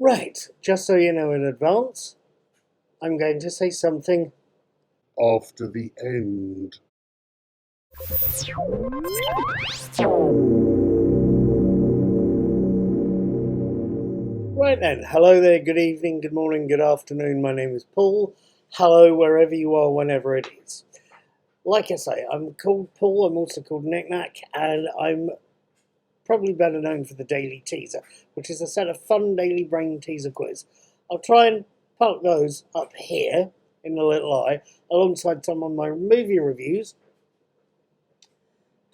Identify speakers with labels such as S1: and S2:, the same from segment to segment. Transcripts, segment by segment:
S1: Right, just so you know in advance, I'm going to say something.
S2: After the end.
S1: Right then, hello there, good evening, good morning, good afternoon. My name is Paul. Hello, wherever you are, whenever it is. Like I say, I'm called Paul, I'm also called Knick-Knack, and I'm probably better known for the Daily Teaser, which is a set of fun daily brain teaser quiz. I'll try and park those up here in the little eye, alongside some of my movie reviews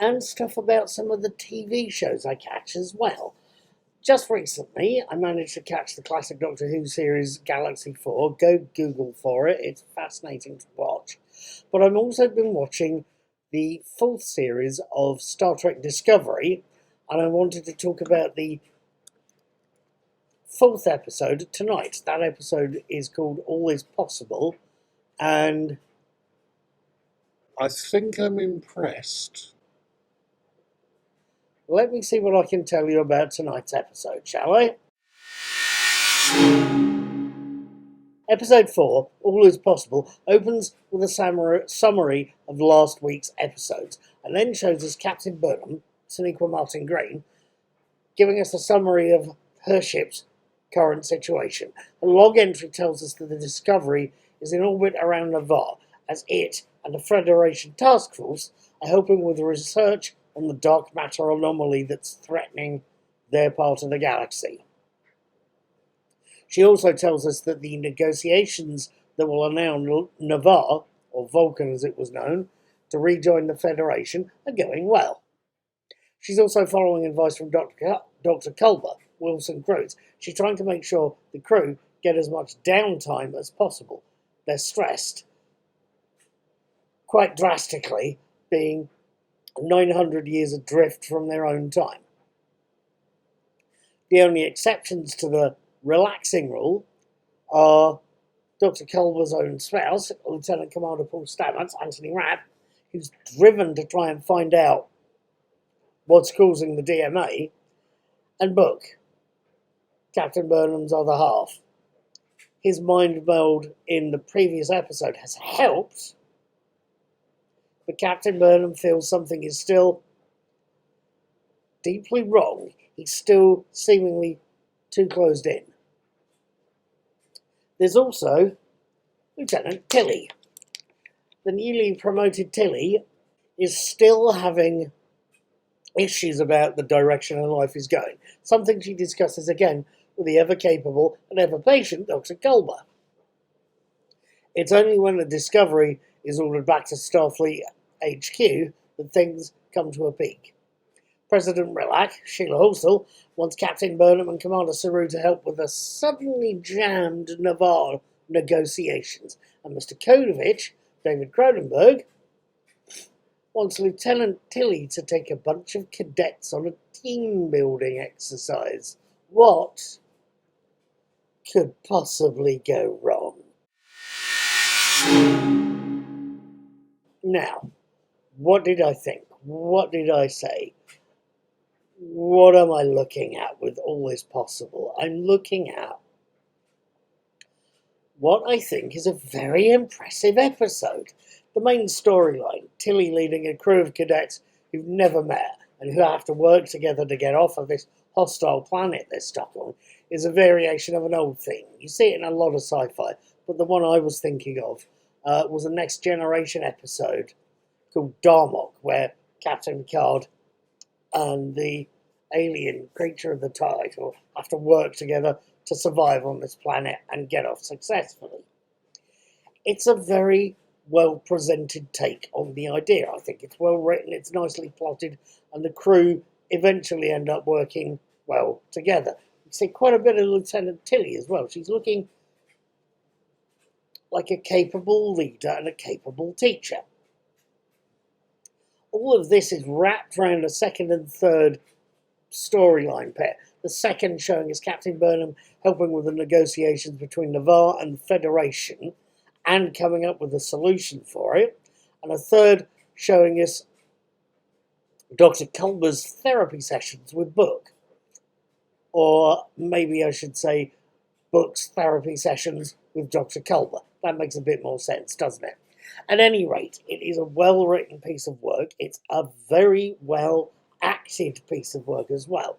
S1: and stuff about some of the TV shows I catch as well. Just recently, I managed to catch the classic Doctor Who series Galaxy 4. Go Google for it, it's fascinating to watch. But I've also been watching the fourth series of Star Trek Discovery, and I wanted to talk about the fourth episode tonight. That episode is called All Is Possible, and
S2: I think I'm impressed.
S1: let me see what I can tell you about tonight's episode, shall I? Episode 4, All Is Possible, opens with a summary of last week's episodes, and then shows us Captain Burnham, Sonequa Martin Green, giving us a summary of her ship's current situation. A log entry tells us that the Discovery is in orbit around Navarre, as it and the Federation Task Force are helping with research on the dark matter anomaly that's threatening their part of the galaxy. She also tells us that the negotiations that will allow Navarre, or Vulcan as it was known, to rejoin the Federation are going well. She's also following advice from Dr. Culber, Wilson Cruz. She's trying to make sure the crew get as much downtime as possible. They're stressed, quite drastically, being 900 years adrift from their own time. The only exceptions to the relaxing rule are Dr. Culber's own spouse, Lieutenant Commander Paul Stamets, Anthony Rapp, who's driven to try and find out what's causing the DMA, and Book, Captain Burnham's other half. His mind meld in the previous episode has helped, but Captain Burnham feels something is still deeply wrong. He's still seemingly too closed in. There's also Lieutenant Tilly. The newly promoted Tilly is still having issues about the direction her life is going, something she discusses again with the ever-capable and ever-patient Dr. Culber. It's only when the Discovery is ordered back to Starfleet HQ that things come to a peak. President Rilak, Sheila Hulsel, wants Captain Burnham and Commander Saru to help with the suddenly jammed Navarre negotiations, and Mr. Kodovich, David Cronenberg, wants Lieutenant Tilly to take a bunch of cadets on a team-building exercise. What could possibly go wrong? Now, what did I think? What did I say? What am I looking at with All Is Possible? I'm looking at what I think is a very impressive episode. The main storyline, Tilly leading a crew of cadets who've never met and who have to work together to get off of this hostile planet they're stuck on, is a variation of an old theme. You see it in a lot of sci-fi, but the one I was thinking of was a Next Generation episode called Darmok, where Captain Picard and the alien creature of the title have to work together to survive on this planet and get off successfully. It's a very well presented take on the idea. I think it's well written, it's nicely plotted, and the crew eventually end up working well together. You see quite a bit of Lieutenant Tilly as well. She's looking like a capable leader and a capable teacher. All of this is wrapped around a second and third storyline pair. The second showing is Captain Burnham helping with the negotiations between Navarre and the Federation and coming up with a solution for it. And a third showing us Dr. Culber's therapy sessions with Book. Or maybe I should say books, therapy sessions with Dr. Culber. That makes a bit more sense, doesn't it? At any rate, it is a well-written piece of work. It's a very well-acted piece of work as well.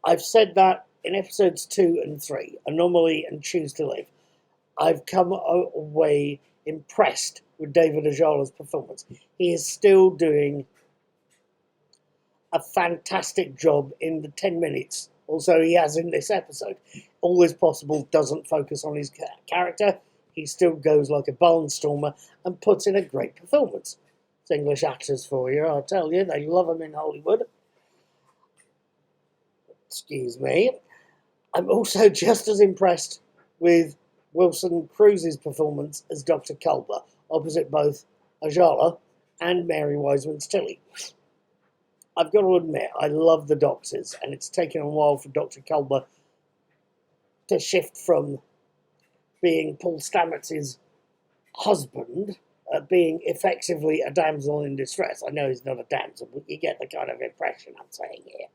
S1: I've said that in episodes 2 and 3, Anomaly and Choose to Live, I've come away impressed with David Ajala's performance. He is still doing a fantastic job in the 10 minutes or so he has in this episode. All Is Possible doesn't focus on his character. He still goes like a barnstormer and puts in a great performance. It's English actors for you, I'll tell you. They love them in Hollywood. Excuse me. I'm also just as impressed with Wilson Cruz's performance as Dr. Culber, opposite both Ajala and Mary Wiseman's Tilly. I've got to admit, I love the Doctors, and it's taken a while for Dr. Culber to shift from being Paul Stamets' husband, being effectively a damsel in distress. I know he's not a damsel, but you get the kind of impression I'm saying here.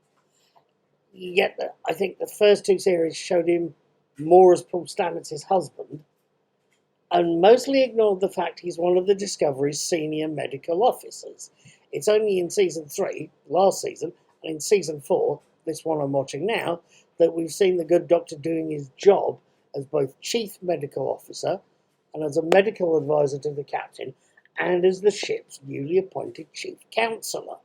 S1: You get that. I think the first 2 series showed him more as Paul Stamets' husband, and mostly ignored the fact he's one of the Discovery's senior medical officers. It's only in season 3, last season, and in season 4, this one I'm watching now, that we've seen the good doctor doing his job as both chief medical officer and as a medical advisor to the captain and as the ship's newly appointed chief counselor.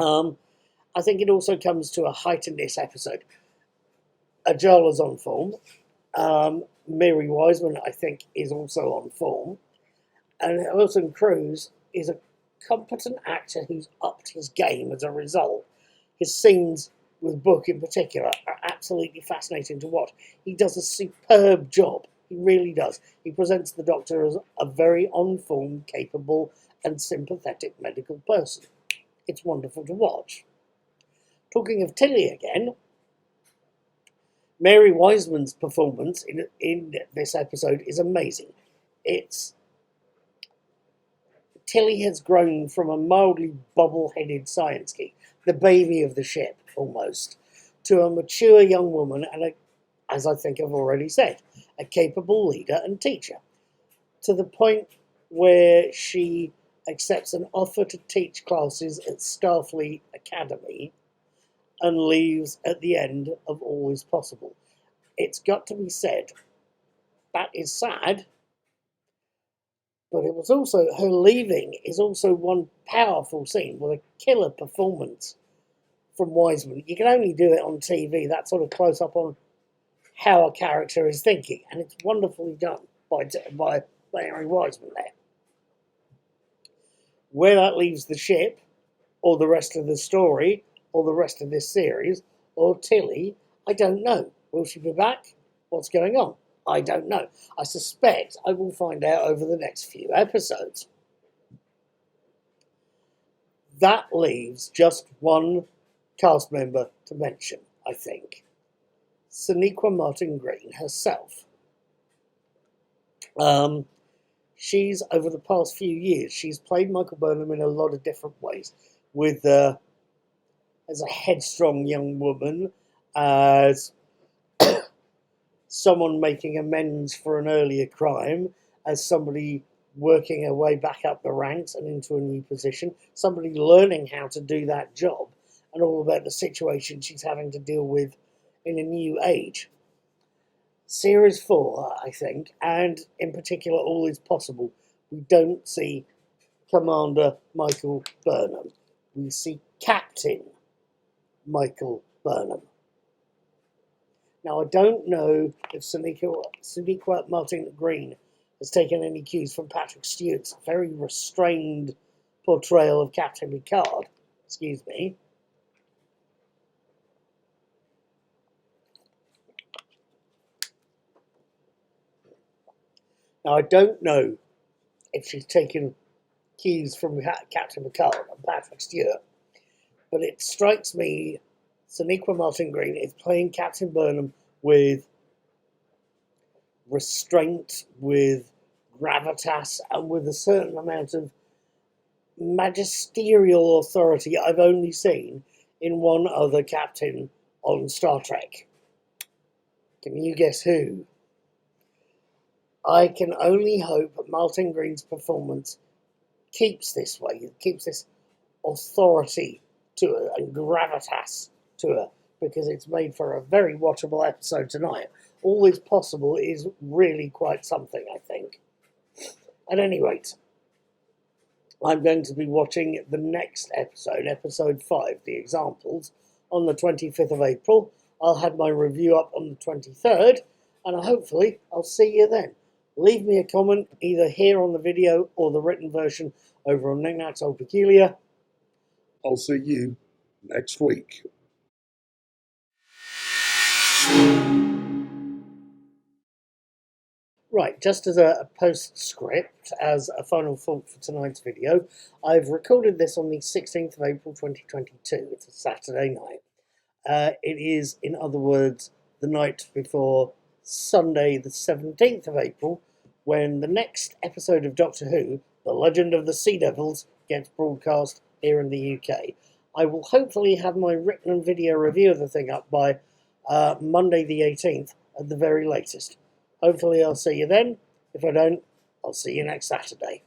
S1: I think it also comes to a height in this episode. Ajala's on form. Mary Wiseman, I think, is also on form. And Wilson Cruz is a competent actor who's upped his game as a result. His scenes with Book in particular are absolutely fascinating to watch. He does a superb job. He really does. He presents the Doctor as a very on-form, capable and sympathetic medical person. It's wonderful to watch. Talking of Tilly again, Mary Wiseman's performance in this episode is amazing. Tilly has grown from a mildly bubble-headed science geek, the baby of the ship, almost, to a mature young woman and, as I think I've already said, a capable leader and teacher, to the point where she accepts an offer to teach classes at Starfleet Academy and leaves at the end of All Is Possible. It's got to be said, that is sad, but it was also, her leaving is also one powerful scene with a killer performance from Wiseman. You can only do it on TV, that sort of close up on how a character is thinking, and it's wonderfully done by Mary Wiseman there. Where that leaves the ship, or the rest of the story, or the rest of this series, or Tilly, I don't know. Will she be back? What's going on? I don't know. I suspect I will find out over the next few episodes. That leaves just one cast member to mention, I think. Sonequa Martin Green herself. She's, over the past few years, she's played Michael Burnham in a lot of different ways, with as a headstrong young woman, as someone making amends for an earlier crime, as somebody working her way back up the ranks and into a new position, somebody learning how to do that job, and all about the situation she's having to deal with in a new age. Series 4, I think, and in particular All Is Possible, we don't see Commander Michael Burnham. We see Captain Michael Burnham. Now, I don't know if Sonequa Martin Green has taken any cues from Patrick Stewart's very restrained portrayal of Captain Picard. Excuse me. Now, I don't know if she's taken cues from Captain Picard and Patrick Stewart, but it strikes me Sonequa Martin Green is playing Captain Burnham with restraint, with gravitas, and with a certain amount of magisterial authority I've only seen in one other captain on Star Trek. Can you guess who? I can only hope that Martin Green's performance keeps this way, keeps this authority to her and gravitas to her, because it's made for a very watchable episode tonight. All is possible is really quite something, I think. At any rate, I'm going to be watching the next episode, episode 5, The Examples, on the 25th of April. I'll have my review up on the 23rd, and hopefully I'll see you then. Leave me a comment either here on the video or the written version over on Knickknacks Old Peculiar.
S2: I'll see you next week.
S1: Right, just as a postscript, as a final thought for tonight's video, I've recorded this on the 16th of April 2022. It's a Saturday night. It is, in other words, the night before Sunday the 17th of April, when the next episode of Doctor Who, The Legend of the Sea Devils, gets broadcast here in the UK. I will hopefully have my written and video review of the thing up by Monday the 18th at the very latest. Hopefully I'll see you then. If I don't, I'll see you next Saturday.